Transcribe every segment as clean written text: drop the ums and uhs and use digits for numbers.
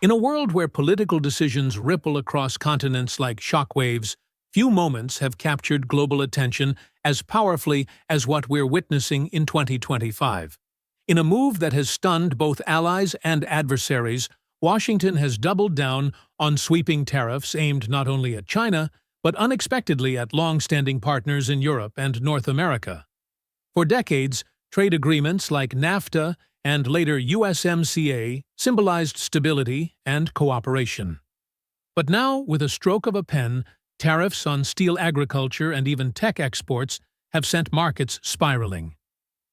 In a world where political decisions ripple across continents like shockwaves, few moments have captured global attention as powerfully as what we're witnessing in 2025. In a move that has stunned both allies and adversaries, Washington has doubled down on sweeping tariffs aimed not only at China, but unexpectedly at long-standing partners in Europe and North America. For decades, trade agreements like NAFTA and later USMCA symbolized stability and cooperation. But now, with a stroke of a pen, tariffs on steel agriculture and even tech exports have sent markets spiraling.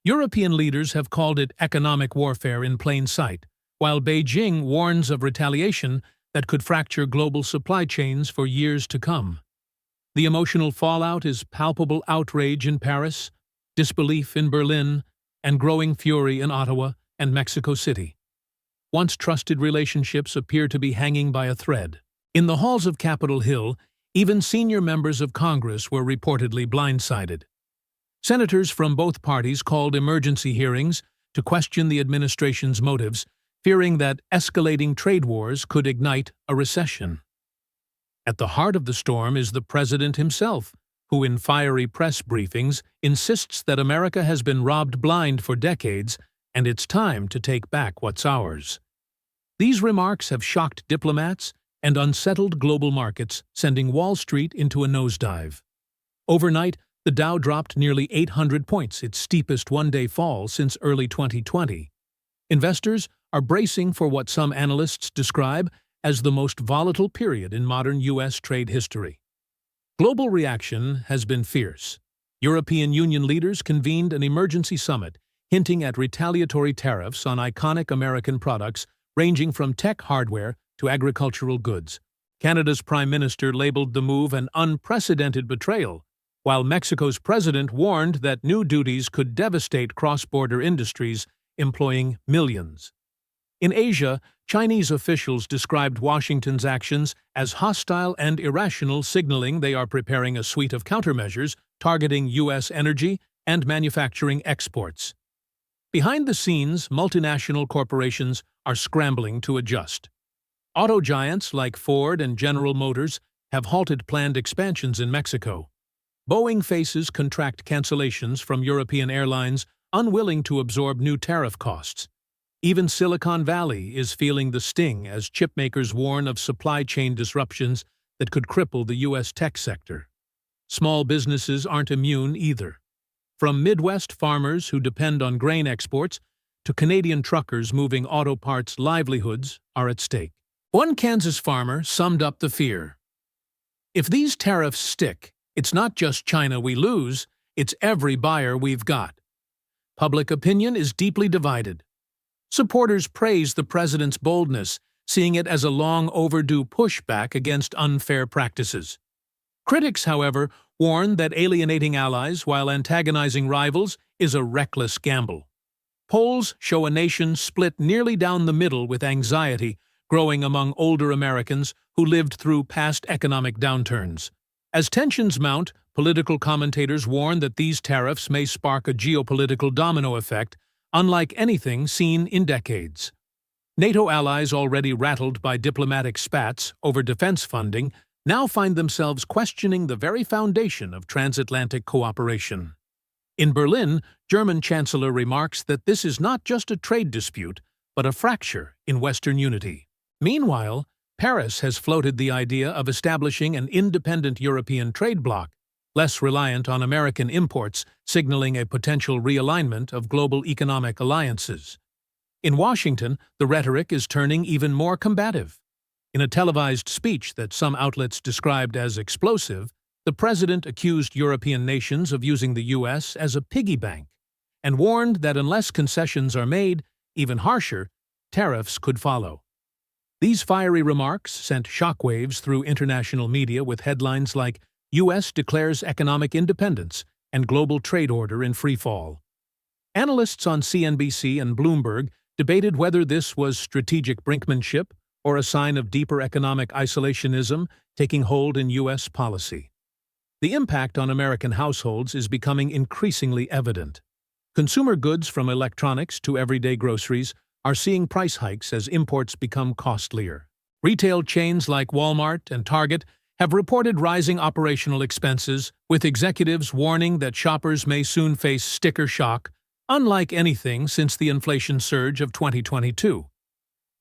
European leaders have called it economic warfare in plain sight, while Beijing warns of retaliation that could fracture global supply chains for years to come. The emotional fallout is palpable outrage in Paris, disbelief in Berlin, and growing fury in Ottawa and Mexico City. Once trusted relationships appear to be hanging by a thread. In the halls of Capitol Hill, even senior members of Congress were reportedly blindsided. Senators from both parties called emergency hearings to question the administration's motives, fearing that escalating trade wars could ignite a recession. At the heart of the storm is the president himself, who in fiery press briefings insists that America has been robbed blind for decades and it's time to take back what's ours. These remarks have shocked diplomats and unsettled global markets, sending Wall Street into a nosedive. Overnight, the Dow dropped nearly 800 points, its steepest one-day fall since early 2020. Investors are bracing for what some analysts describe as the most volatile period in modern U.S. trade history. Global reaction has been fierce. European Union leaders convened an emergency summit, hinting at retaliatory tariffs on iconic American products ranging from tech hardware to agricultural goods. Canada's Prime Minister labeled the move an unprecedented betrayal, while Mexico's president warned that new duties could devastate cross-border industries, employing millions. In Asia, Chinese officials described Washington's actions as hostile and irrational, signaling they are preparing a suite of countermeasures targeting U.S. energy and manufacturing exports. Behind the scenes, multinational corporations are scrambling to adjust. Auto giants like Ford and General Motors have halted planned expansions in Mexico. Boeing faces contract cancellations from European airlines, unwilling to absorb new tariff costs. Even Silicon Valley is feeling the sting as chipmakers warn of supply chain disruptions that could cripple the U.S. tech sector. Small businesses aren't immune either. From Midwest farmers who depend on grain exports to Canadian truckers moving auto parts, livelihoods are at stake. One Kansas farmer summed up the fear. If these tariffs stick, it's not just China we lose, it's every buyer we've got. Public opinion is deeply divided. Supporters praise the president's boldness, seeing it as a long-overdue pushback against unfair practices. Critics, however, warn that alienating allies while antagonizing rivals is a reckless gamble. Polls show a nation split nearly down the middle, with anxiety growing among older Americans who lived through past economic downturns. As tensions mount, political commentators warn that these tariffs may spark a geopolitical domino effect unlike anything seen in decades. NATO allies, already rattled by diplomatic spats over defense funding, now find themselves questioning the very foundation of transatlantic cooperation. In Berlin, German Chancellor remarks that this is not just a trade dispute, but a fracture in Western unity. Meanwhile, Paris has floated the idea of establishing an independent European trade bloc, less reliant on American imports, signaling a potential realignment of global economic alliances. In Washington, the rhetoric is turning even more combative. In a televised speech that some outlets described as explosive, the president accused European nations of using the U.S. as a piggy bank and warned that unless concessions are made, even harsher, tariffs could follow. These fiery remarks sent shockwaves through international media, with headlines like U.S. declares economic independence and global trade order in free fall. Analysts on CNBC and Bloomberg debated whether this was strategic brinkmanship or a sign of deeper economic isolationism taking hold in U.S. policy. The impact on American households is becoming increasingly evident. Consumer goods, from electronics to everyday groceries, are seeing price hikes as imports become costlier. Retail chains like Walmart and Target have reported rising operational expenses, with executives warning that shoppers may soon face sticker shock, unlike anything since the inflation surge of 2022.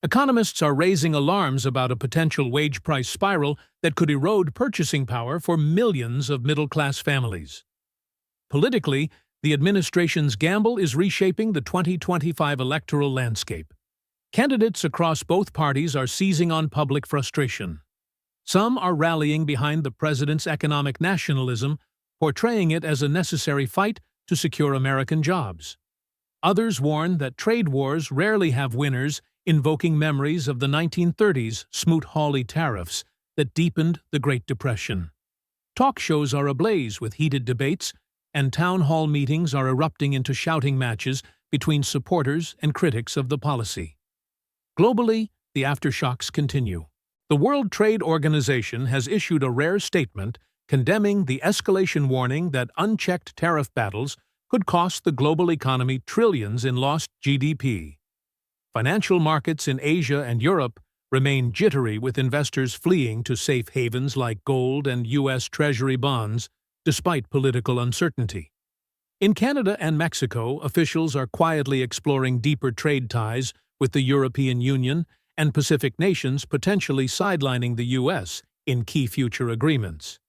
Economists are raising alarms about a potential wage price spiral that could erode purchasing power for millions of middle-class families. Politically, the administration's gamble is reshaping the 2025 electoral landscape. Candidates across both parties are seizing on public frustration. Some are rallying behind the president's economic nationalism, portraying it as a necessary fight to secure American jobs. Others warn that trade wars rarely have winners, invoking memories of the 1930s Smoot-Hawley tariffs that deepened the Great Depression. Talk shows are ablaze with heated debates, and town hall meetings are erupting into shouting matches between supporters and critics of the policy. Globally, the aftershocks continue. The World Trade Organization has issued a rare statement condemning the escalation, warning that unchecked tariff battles could cost the global economy trillions in lost GDP. Financial markets in Asia and Europe remain jittery, with investors fleeing to safe havens like gold and U.S. Treasury bonds, despite political uncertainty. In Canada and Mexico, officials are quietly exploring deeper trade ties with the European Union and Pacific nations, potentially sidelining the U.S. in key future agreements.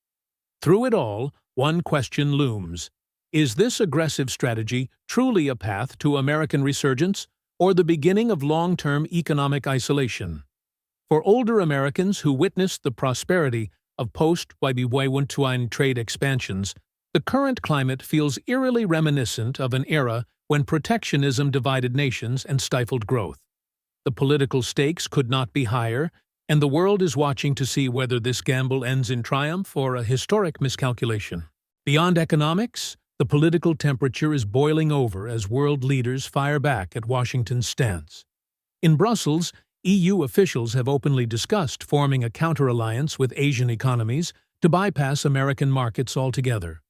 Through it all, one question looms: is this aggressive strategy truly a path to American resurgence, or the beginning of long-term economic isolation? For older Americans who witnessed the prosperity of post-2021 trade expansions, the current climate feels eerily reminiscent of an era when protectionism divided nations and stifled growth. The political stakes could not be higher, and the world is watching to see whether this gamble ends in triumph or a historic miscalculation. Beyond economics, the political temperature is boiling over as world leaders fire back at Washington's stance. In Brussels, EU officials have openly discussed forming a counter-alliance with Asian economies to bypass American markets altogether.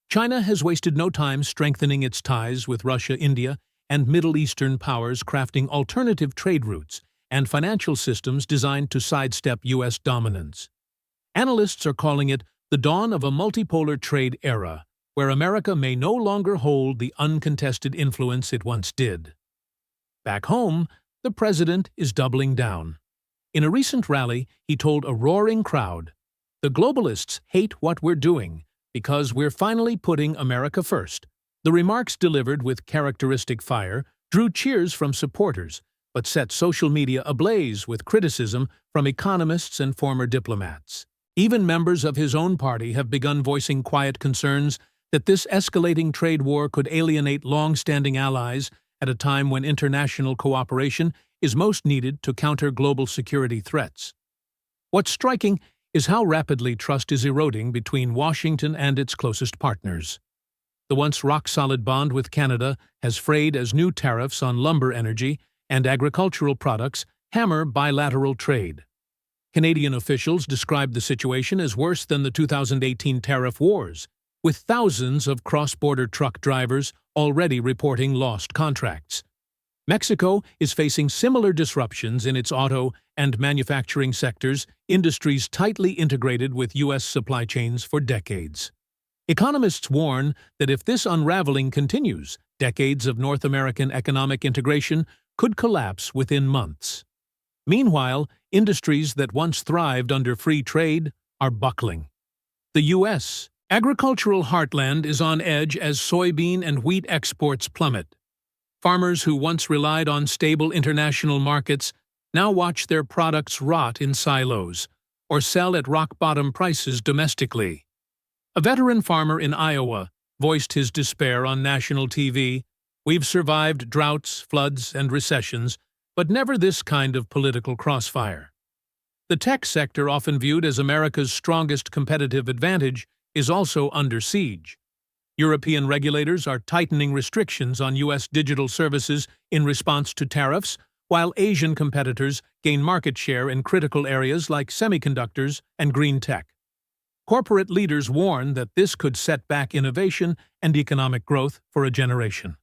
China has wasted no time strengthening its ties with Russia, India, and Middle Eastern powers, crafting alternative trade routes and financial systems designed to sidestep U.S. dominance. Analysts are calling it the dawn of a multipolar trade era, where America may no longer hold the uncontested influence it once did. Back home, the president is doubling down. In a recent rally, he told a roaring crowd, "The globalists hate what we're doing because we're finally putting America first." The remarks, delivered with characteristic fire, drew cheers from supporters, but set social media ablaze with criticism from economists and former diplomats. Even members of his own party have begun voicing quiet concerns that this escalating trade war could alienate long-standing allies at a time when international cooperation is most needed to counter global security threats. What's striking is how rapidly trust is eroding between Washington and its closest partners. The once rock-solid bond with Canada has frayed as new tariffs on lumber, energy, and agricultural products hammer bilateral trade. Canadian officials described the situation as worse than the 2018 tariff wars, with thousands of cross-border truck drivers already reporting lost contracts. Mexico is facing similar disruptions in its auto and manufacturing sectors, industries tightly integrated with U.S. supply chains for decades. Economists warn that if this unraveling continues, decades of North American economic integration could collapse within months. Meanwhile, industries that once thrived under free trade are buckling. The U.S. agricultural heartland is on edge as soybean and wheat exports plummet. Farmers who once relied on stable international markets now watch their products rot in silos or sell at rock-bottom prices domestically. A veteran farmer in Iowa voiced his despair on national TV. "We've survived droughts, floods, and recessions, but never this kind of political crossfire." The tech sector, often viewed as America's strongest competitive advantage, is also under siege. European regulators are tightening restrictions on U.S. digital services in response to tariffs, while Asian competitors gain market share in critical areas like semiconductors and green tech. Corporate leaders warn that this could set back innovation and economic growth for a generation.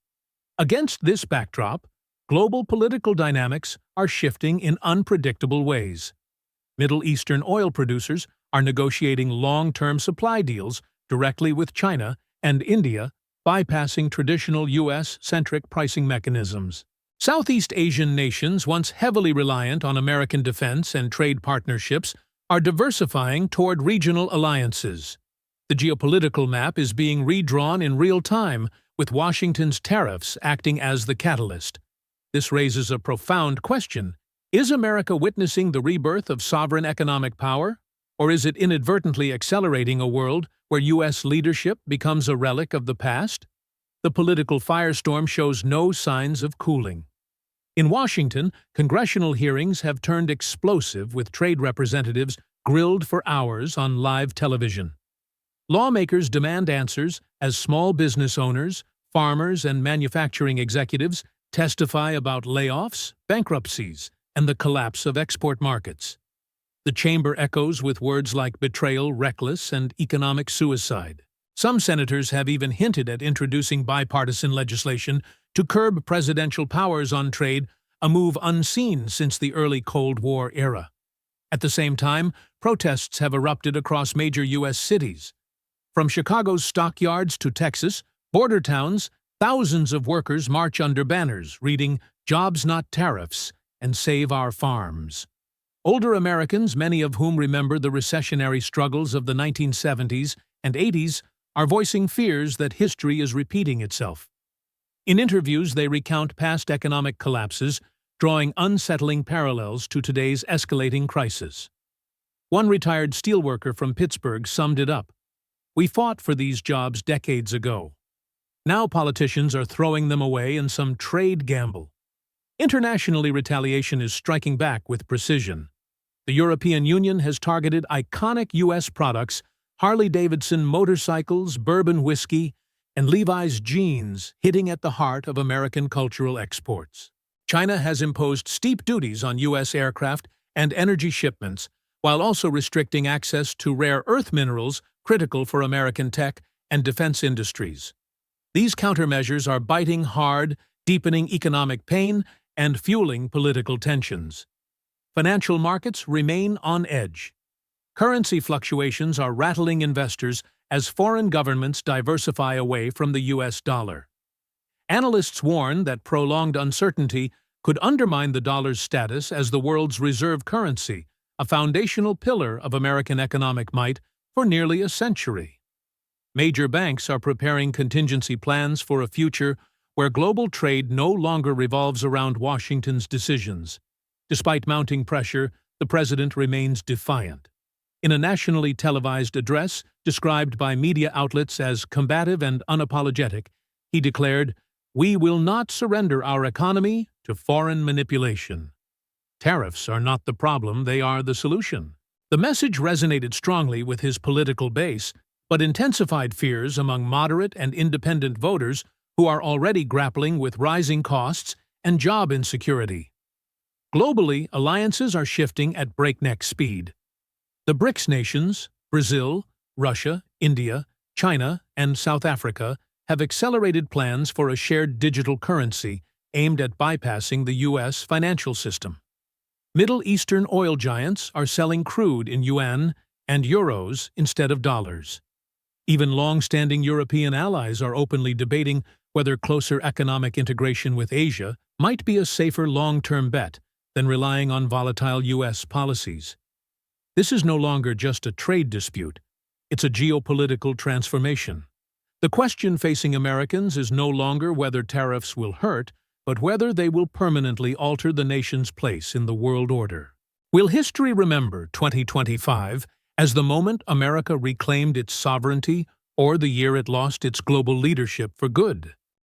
Against this backdrop, global political dynamics are shifting in unpredictable ways. Middle Eastern oil producers are negotiating long-term supply deals directly with China and India, bypassing traditional U.S.-centric pricing mechanisms. Southeast Asian nations, once heavily reliant on American defense and trade partnerships, are diversifying toward regional alliances. The geopolitical map is being redrawn in real time, with Washington's tariffs acting as the catalyst. This raises a profound question. Is America witnessing the rebirth of sovereign economic power? Or is it inadvertently accelerating a world where U.S. leadership becomes a relic of the past? The political firestorm shows no signs of cooling. In Washington, congressional hearings have turned explosive, with trade representatives grilled for hours on live television. Lawmakers demand answers as small business owners, farmers, and manufacturing executives testify about layoffs, bankruptcies, and the collapse of export markets. The chamber echoes with words like betrayal, reckless, and economic suicide. Some senators have even hinted at introducing bipartisan legislation to curb presidential powers on trade, a move unseen since the early Cold War era. At the same time, protests have erupted across major U.S. cities. From Chicago's stockyards to Texas' border towns, thousands of workers march under banners reading "Jobs Not Tariffs" and "Save Our Farms." Older Americans, many of whom remember the recessionary struggles of the 1970s and 80s, are voicing fears that history is repeating itself. In interviews, they recount past economic collapses, drawing unsettling parallels to today's escalating crisis. One retired steelworker from Pittsburgh summed it up: "We fought for these jobs decades ago. Now politicians are throwing them away in some trade gamble." Internationally, retaliation is striking back with precision. The European Union has targeted iconic U.S. products, Harley-Davidson motorcycles, bourbon whiskey, and Levi's jeans, hitting at the heart of American cultural exports. China has imposed steep duties on U.S. aircraft and energy shipments, while also restricting access to rare earth minerals critical for American tech and defense industries. These countermeasures are biting hard, deepening economic pain, and fueling political tensions. Financial markets remain on edge. Currency fluctuations are rattling investors as foreign governments diversify away from the U.S. dollar. Analysts warn that prolonged uncertainty could undermine the dollar's status as the world's reserve currency, a foundational pillar of American economic might for nearly a century. Major banks are preparing contingency plans for a future where global trade no longer revolves around Washington's decisions. Despite mounting pressure, the president remains defiant. In a nationally televised address, described by media outlets as combative and unapologetic, he declared, "We will not surrender our economy to foreign manipulation." Tariffs are not the problem, they are the solution. The message resonated strongly with his political base, but intensified fears among moderate and independent voters who are already grappling with rising costs and job insecurity. Globally, alliances are shifting at breakneck speed. The BRICS nations, Brazil, Russia, India, China, and South Africa, have accelerated plans for a shared digital currency aimed at bypassing the U.S. financial system. Middle Eastern oil giants are selling crude in yuan and euros instead of dollars. Even long-standing European allies are openly debating whether closer economic integration with Asia might be a safer long-term bet than relying on volatile U.S. policies. This is no longer just a trade dispute, it's a geopolitical transformation. The question facing Americans is no longer whether tariffs will hurt, but whether they will permanently alter the nation's place in the world order. Will history remember 2025 as the moment America reclaimed its sovereignty or the year it lost its global leadership for good?